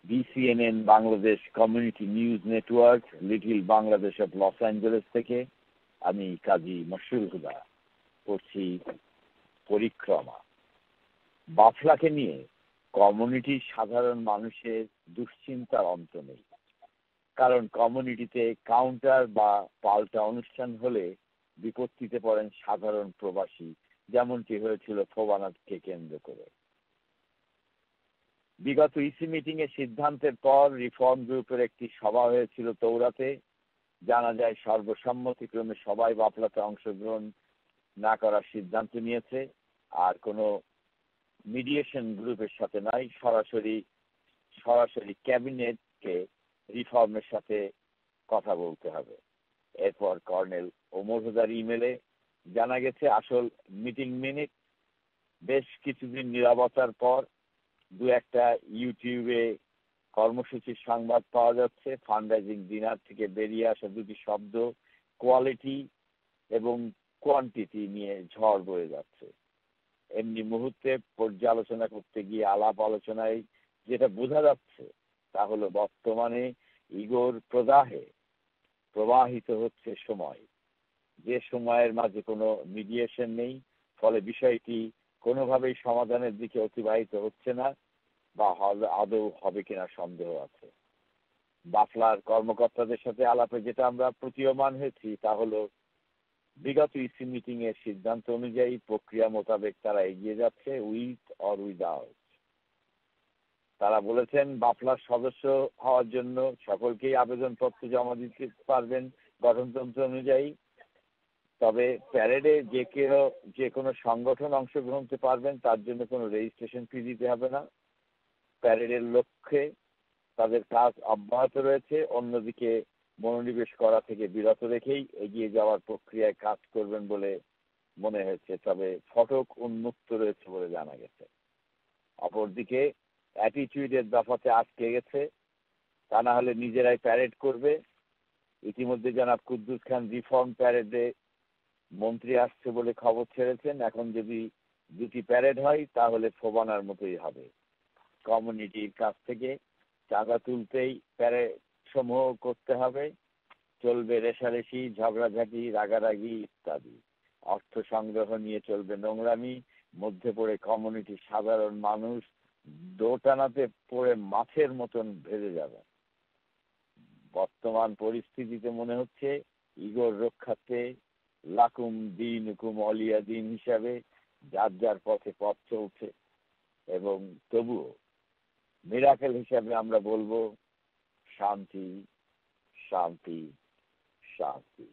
বিসিএনএন Bangladesh community news network little Bangladesh of Los Angeles থেকে আমি কাজী মশরুল হুদা করছি পরিক্রমা। বাফলাকে নিয়ে কমিউনিটির সাধারণ মানুষের দুশ্চিন্তার অন্ত নেই, কারণ কমিউনিটিতে কাউন্টার বা পাল্টা অনুষ্ঠান হলে বিপত্তিতে পড়েন সাধারণ প্রবাসী, যেমনটি হয়েছিল ফোবানাকে কেন্দ্র করে। বিগত ইসি মিটিং এর সিদ্ধান্তের পর রিফর্ম গ্রুপের একটি সভা হয়েছিল তৌরাতে। জানা যায় সর্বসম্মতিক্রমে সবাই বাফলাতে অংশগ্রহণ না করার সিদ্ধান্ত নিয়েছে, আর কোনো মিডিয়েশন গ্রুপের সাথে নয়, সরাসরি ক্যাবিনেটকে রিফর্মের সাথে কথা বলতে হবে। এরপর কর্নেল ওমর হুদার ইমেলে জানা গেছে আসল মিটিং মিনিট বেশ কিছুদিন নীরবতার পর দু একটা ইউটিউবে কর্মসূচির সংবাদ পাওয়া যাচ্ছে। ফান্ডরাইজিং ডিনার থেকে বেরিয়ে আসা দুটি শব্দ কোয়ালিটি এবং কোয়ান্টিটি নিয়ে ঝড় বয়ে যাচ্ছে। এমনি মুহূর্তে পর্যালোচনা করতে গিয়ে আলাপ আলোচনায় যেটা বোঝা যাচ্ছে তা হলো বর্তমানে ইগোর প্রদাহে প্রবাহিত হচ্ছে সময়, যে সময়ের মাঝে কোনো মিডিয়েশন নেই, ফলে বিষয়টি কোনোভাবেই সমাধানের দিকে অতিবাহিত হচ্ছে না, বা আদৌ হবে কিনা সন্দেহ আছে। বাফলার কর্মকর্তাদের সাথে আলাপে যেটা আমরা প্রতীয়মান হয়েছি তা হলো বিগত ইসি মিটিং এর সিদ্ধান্ত অনুযায়ী প্রক্রিয়া মোতাবেক তারা এগিয়ে যাচ্ছে উইথ অর উইদাউট। তারা বলেছেন বাফলার সদস্য হওয়ার জন্য সকলকেই আবেদনপত্র জমা দিতে পারবেন গঠনতন্ত্র অনুযায়ী, তবে প্যারেডে যে কোনো সংগঠন অংশগ্রহণ করতে পারবেন, তার জন্য কোনো রেজিস্ট্রেশন ফি দিতে হবে না। প্যারেডের লক্ষ্যে তাদের কাজ অব্যাহত রয়েছে, অন্যদিকে মনোনিবেশ করা থেকে বিরত রেখেই এগিয়ে যাওয়ার প্রক্রিয়ায় কাজ করবেন বলে মনে হয়েছে, তবে ফটক উন্মুক্ত রয়েছে বলে জানা গেছে। অপরদিকে অ্যাটিটিউডের দফাতে আটকে গেছে, তা না হলে নিজেরাই প্যারেড করবে। ইতিমধ্যে জনাব কুদ্দুস খান রিফর্ম প্যারেডে মন্ত্রী আসছে বলে খবর ছেড়েছেন। এখন যদি দুটি প্যারেড হয় তাহলে ফোবানার মতোই হবে। কমিউনিটির কাছ থেকে চাঁদা তুলতেই প্যারেড সমূহ করতে হবে, চলবে রেশারেশি, ঝগড়াঝাঁটি, রাগারাগি ইত্যাদি। অর্থ সংগ্রহ নিয়ে চলবে নোংরামি, মধ্যে পড়ে কমিউনিটির সাধারণ মানুষ দোটানাতে পড়ে মাছের মতন ভেজে যাবে। বর্তমান পরিস্থিতিতে মনে হচ্ছে ইগোর রক্ষার্থে লাকুম দিন হুকুম অলিয়া দিন হিসাবে যার যার পথে পথ চলছে, এবং তবুও মিরাকেল হিসাবে আমরা বলবো শান্তি শান্তি শান্তি।